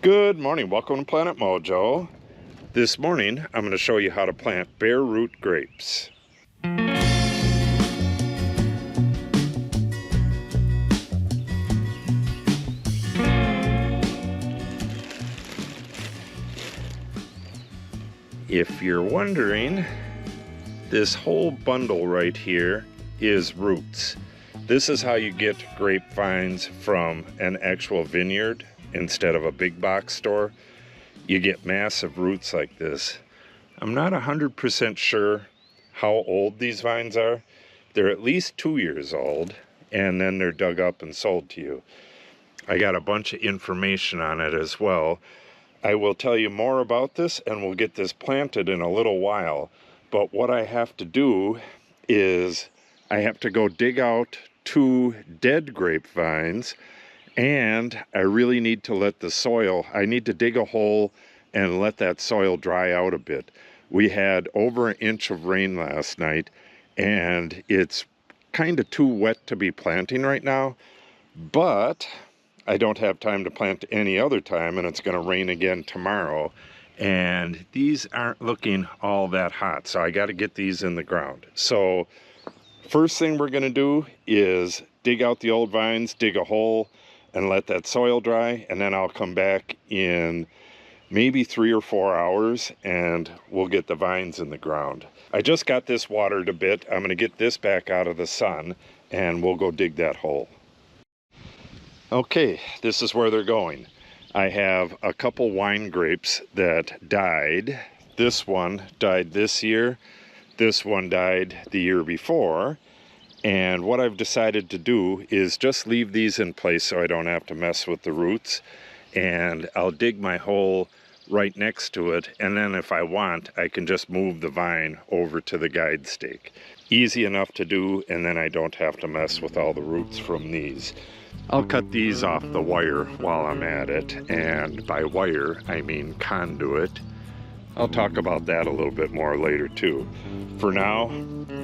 Good morning, welcome to Planet Mojo. This morning I'm going to show you how to plant bare root grapes. If you're wondering, this whole bundle right here is roots. This is how you get grapevines from an actual vineyard instead of a big box store. You get massive roots like this. I'm not 100% sure how old these vines are. They're at least 2 years old, and then they're dug up and sold to you. I got a bunch of information on it as well. I will tell you more about this, and we'll get this planted in a little while. But what I have to do is I have to go dig out 2 dead grapevines, and I really need to let the soil, I need to dig a hole and let that soil dry out a bit. We had over 1 inch of rain last night, and it's kind of too wet to be planting right now, but I don't have time to plant any other time, and it's going to rain again tomorrow. And these aren't looking all that hot, so I got to get these in the ground. So first thing we're going to do is dig out the old vines, dig a hole, and let that soil dry, and then I'll come back in maybe 3 or 4 hours and we'll get the vines in the ground. I just got this watered a bit. I'm going to get this back out of the sun and we'll go dig that hole. Okay, this is where they're going. I have a couple wine grapes that died. This one died this year. This one died the year before. And what I've decided to do is just leave these in place so I don't have to mess with the roots. And I'll dig my hole right next to it. And then if I want, I can just move the vine over to the guide stake. Easy enough to do, and then I don't have to mess with all the roots from these. I'll cut these off the wire while I'm at it. And by wire, I mean conduit. I'll talk about that a little bit more later too. For now,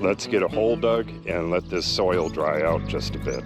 let's get a hole dug and let this soil dry out just a bit.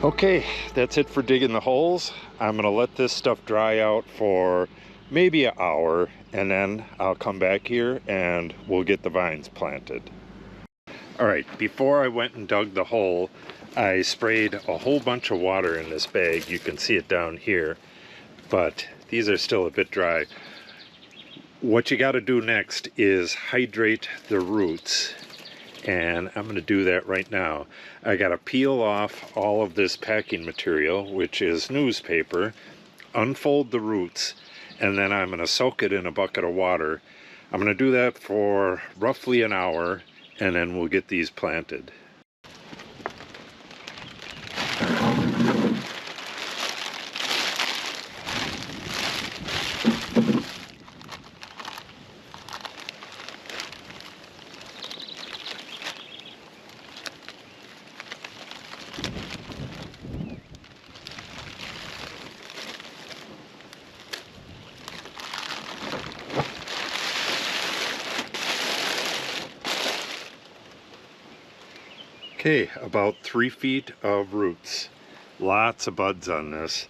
Okay, that's it for digging the holes. I'm going to let this stuff dry out for maybe an hour, and then I'll come back here and we'll get the vines planted. Alright, before I went and dug the hole, I sprayed a whole bunch of water in this bag. You can see it down here, but these are still a bit dry. What you got to do next is hydrate the roots, and I'm going to do that right now. I got to peel off all of this packing material, which is newspaper, unfold the roots, and then I'm going to soak it in a bucket of water. I'm going to do that for roughly an hour, and then we'll get these planted. Okay, about 3 feet of roots. Lots of buds on this.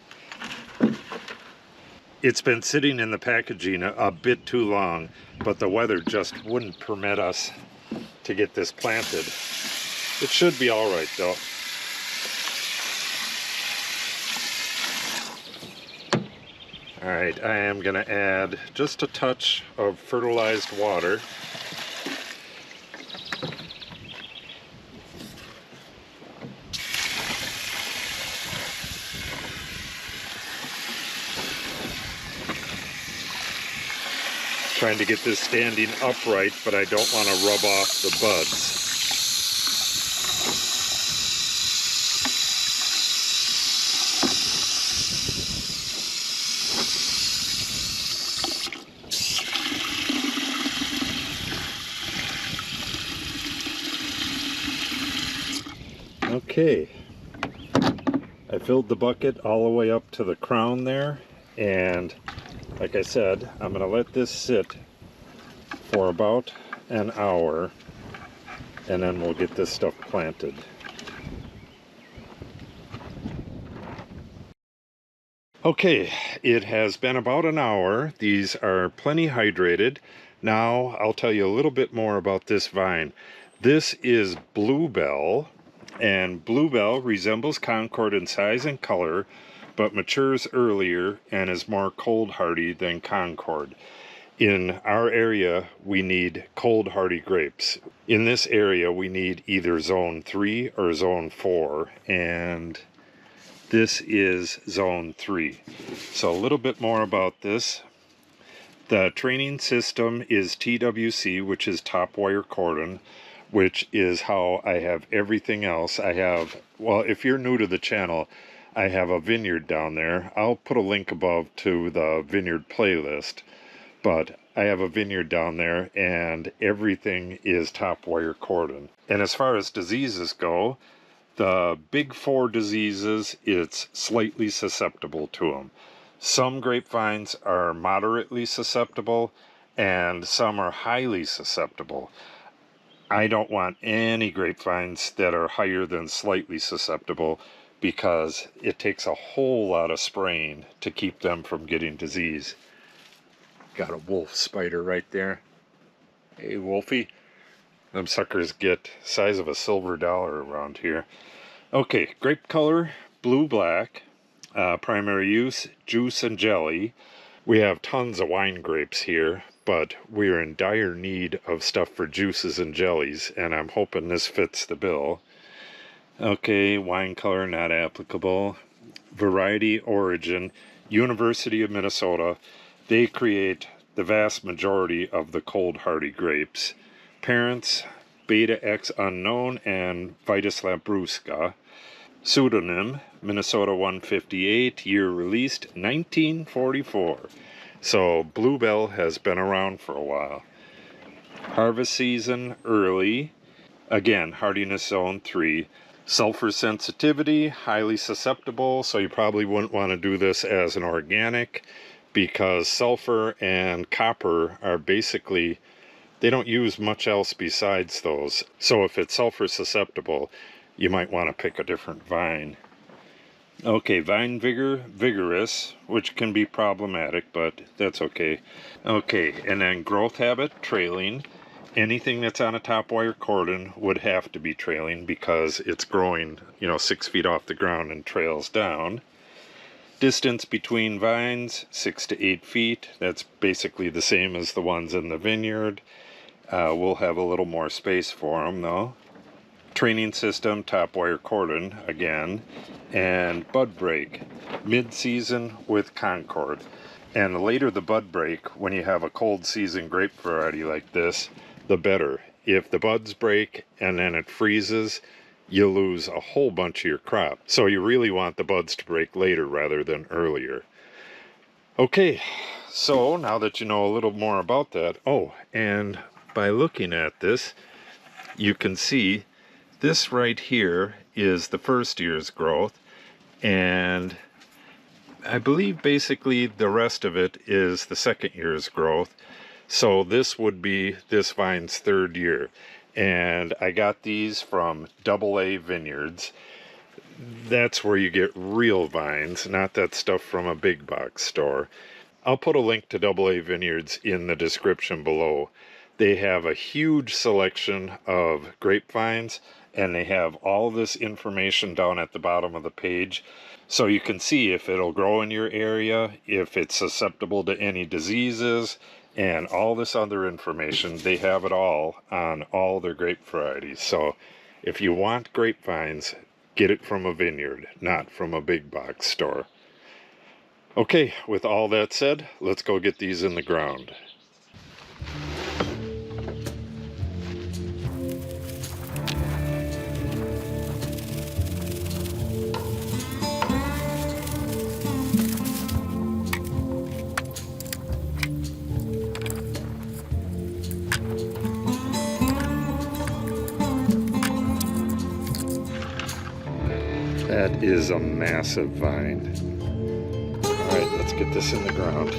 It's been sitting in the packaging a bit too long, but the weather just wouldn't permit us to get this planted. It should be all right though. All right, I am gonna add just a touch of fertilized water. Trying to get this standing upright, but I don't want to rub off the buds. Okay, I filled the bucket all the way up to the crown there, and like I said, I'm going to let this sit for about an hour, and then we'll get this stuff planted. Okay, it has been about an hour. These are plenty hydrated. Now I'll tell you a little bit more about this vine. This is Bluebell, and Bluebell resembles Concord in size and color, but matures earlier and is more cold hardy than Concord. In our area, we need cold hardy grapes. In this area, we need either zone 3 or zone 4, and this is zone 3. So a little bit more about this. The training system is TWC, which is top wire cordon, which is how I have everything else. I have, well, if you're new to the channel, I have a vineyard down there. I'll put a link above to the vineyard playlist, but I have a vineyard down there and everything is top wire cordon. And as far as diseases go, the big 4 diseases, it's slightly susceptible to them. Some grapevines are moderately susceptible and some are highly susceptible. I don't want any grapevines that are higher than slightly susceptible because it takes a whole lot of spraying to keep them from getting disease. Got a wolf spider right there. Hey, Wolfie. Them suckers get size of a silver dollar around here. Okay, grape color, blue-black. Primary use, juice and jelly. We have tons of wine grapes here, but we're in dire need of stuff for juices and jellies, and I'm hoping this fits the bill. Okay, wine color not applicable. Variety origin, University of Minnesota. They create the vast majority of the cold hardy grapes. Parents, Beta X unknown and Vitis labrusca. Pseudonym, Minnesota 158, year released 1944. So Bluebell has been around for a while. Harvest season early. Again, hardiness zone 3. Sulfur sensitivity, highly susceptible, so you probably wouldn't want to do this as an organic because sulfur and copper are basically, they don't use much else besides those. So if it's sulfur susceptible, you might want to pick a different vine. Okay, vine vigor, vigorous, which can be problematic, but that's okay. Okay, and then growth habit, trailing. Anything that's on a top wire cordon would have to be trailing because it's growing, 6 feet off the ground and trails down. Distance between vines, 6 to 8 feet. That's basically the same as the ones in the vineyard. We'll have a little more space for them though. Training system, top wire cordon again, and bud break, mid-season with Concord. And the later the bud break, when you have a cold season grape variety like this, the better. If the buds break and then it freezes, you lose a whole bunch of your crop. So you really want the buds to break later rather than earlier. Okay, so now that you know a little more about that, oh, and by looking at this, you can see this right here is the first year's growth, and I believe basically the rest of it is the second year's growth. So this would be this vine's 3rd year. and I got these from AA Vineyards. That's where you get real vines, not that stuff from a big box store. I'll put a link to AA Vineyards in the description below. They have a huge selection of grapevines, and they have all this information down at the bottom of the page, so you can see if it'll grow in your area, if it's susceptible to any diseases, and all this other information. They have it all on all their grape varieties. So if you want grapevines, get it from a vineyard, not from a big box store. Okay, with all that said, let's go get these in the ground. That is a massive vine. All right, let's get this in the ground.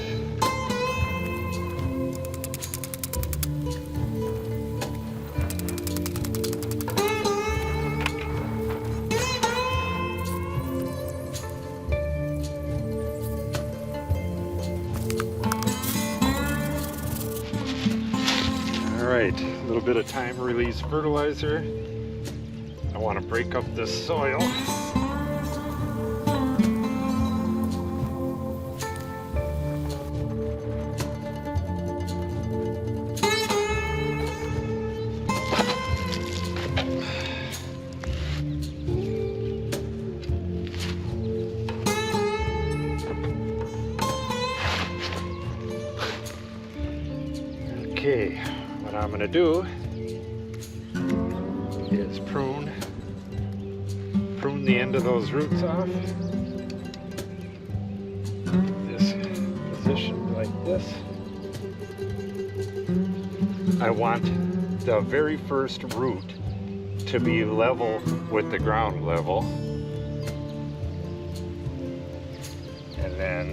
All right, a little bit of time release fertilizer. I want to break up this soil. Okay, what I'm going to do is prune the end of those roots off. This position like this. I want the very first root to be level with the ground level. And then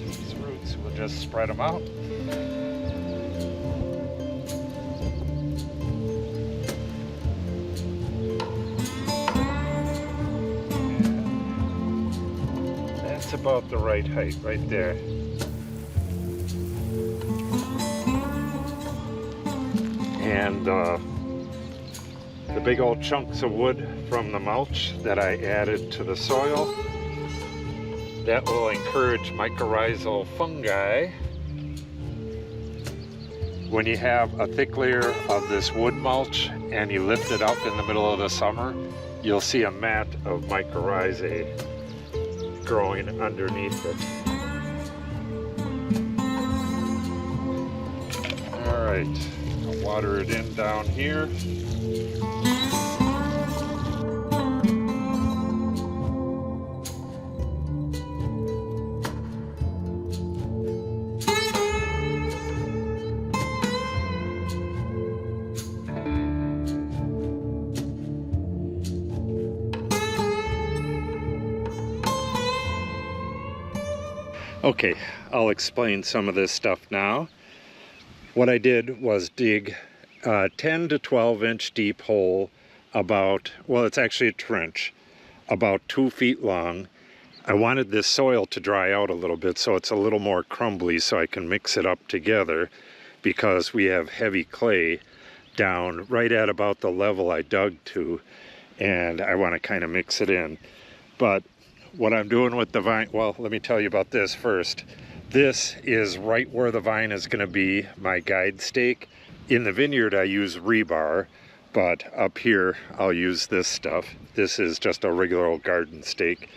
these roots, we'll just spread them out. That's about the right height right there. And the big old chunks of wood from the mulch that I added to the soil, that will encourage mycorrhizal fungi. When you have a thick layer of this wood mulch and you lift it up in the middle of the summer, you'll see a mat of mycorrhizae growing underneath it. All right, I'll water it in down here. Okay, I'll explain some of this stuff now. What I did was dig a 10 to 12 inch deep hole about, well, it's actually a trench, about 2 feet long. I wanted this soil to dry out a little bit so it's a little more crumbly so I can mix it up together, because we have heavy clay down right at about the level I dug to, and I want to kind of mix it in. But what I'm doing with the vine, well, let me tell you about this first. This is right where the vine is going to be my guide stake. In the vineyard I use rebar, but up here I'll use this stuff. This is just a regular old garden stake.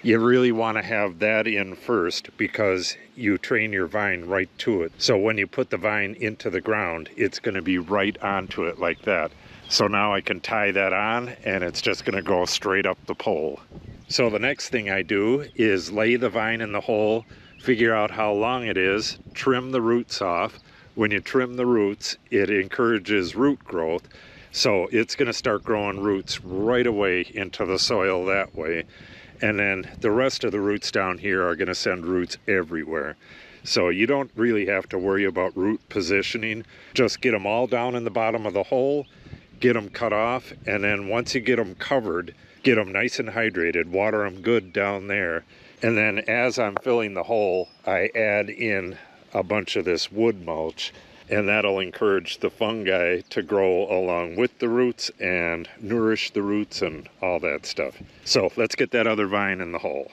You really want to have that in first because you train your vine right to it. So when you put the vine into the ground, it's going to be right onto it like that. So now I can tie that on and it's just going to go straight up the pole. So the next thing I do is lay the vine in the hole, figure out how long it is, trim the roots off. When you trim the roots, it encourages root growth. So it's going to start growing roots right away into the soil that way. And then the rest of the roots down here are going to send roots everywhere. So you don't really have to worry about root positioning. Just get them all down in the bottom of the hole, get them cut off, and then once you get them covered, get them nice and hydrated, water them good down there. And then as I'm filling the hole, I add in a bunch of this wood mulch, and that'll encourage the fungi to grow along with the roots and nourish the roots and all that stuff. So let's get that other vine in the hole.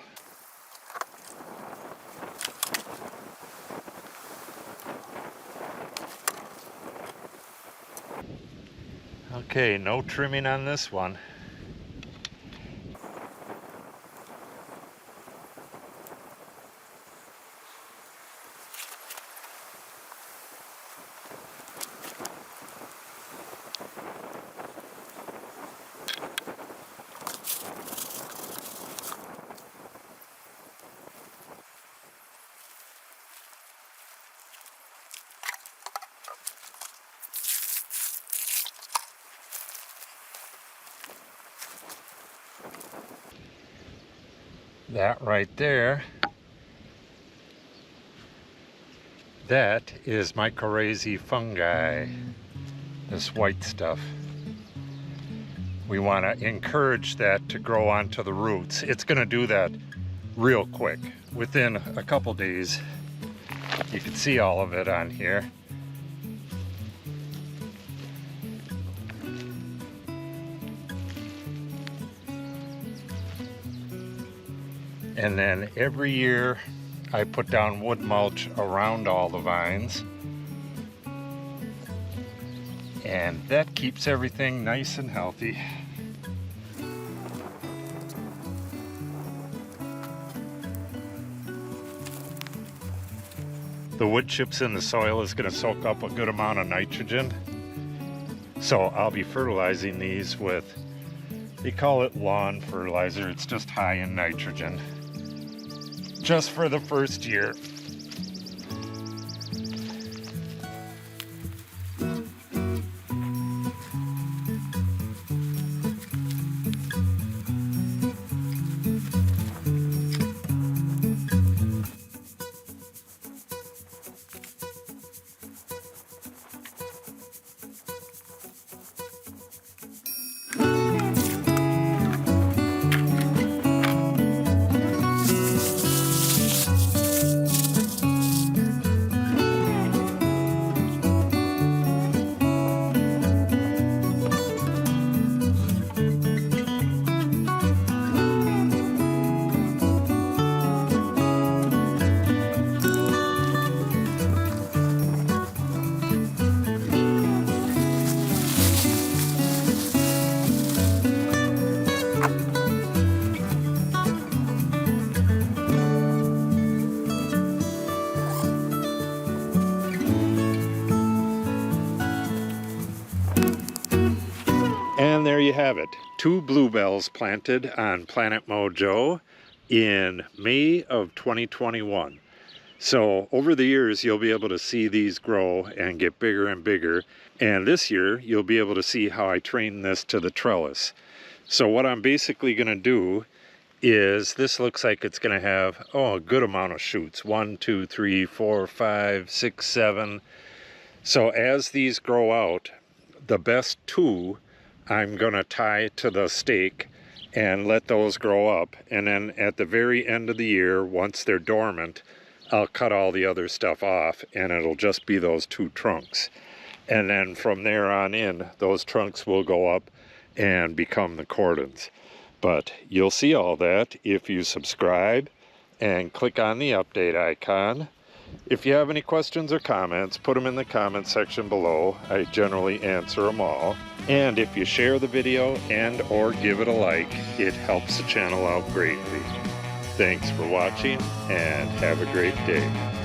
Okay, no trimming on this one. That right there, that is mycorrhizae fungi, this white stuff. We want to encourage that to grow onto the roots. It's going to do that real quick. Within a couple days, you can see all of it on here. And then every year I put down wood mulch around all the vines, and that keeps everything nice and healthy. The wood chips in the soil is going to soak up a good amount of nitrogen, so I'll be fertilizing these with, they call it lawn fertilizer. It's just high in nitrogen, just for the first year. And there you have it. 2 bluebells planted on Planet Mojo in May of 2021. So over the years, you'll be able to see these grow and get bigger and bigger. And this year, you'll be able to see how I train this to the trellis. So what I'm basically going to do is, this looks like it's going to have, a good amount of shoots. 1, 2, 3, 4, 5, 6, 7. So as these grow out, the best 2 I'm going to tie to the stake and let those grow up. And then at the very end of the year, once they're dormant, I'll cut all the other stuff off and it'll just be those 2 trunks. And then from there on in, those trunks will go up and become the cordons. But you'll see all that if you subscribe and click on the update icon. If you have any questions or comments, put them in the comment section below. I generally answer them all. And if you share the video and or give it a like, it helps the channel out greatly. Thanks for watching and have a great day.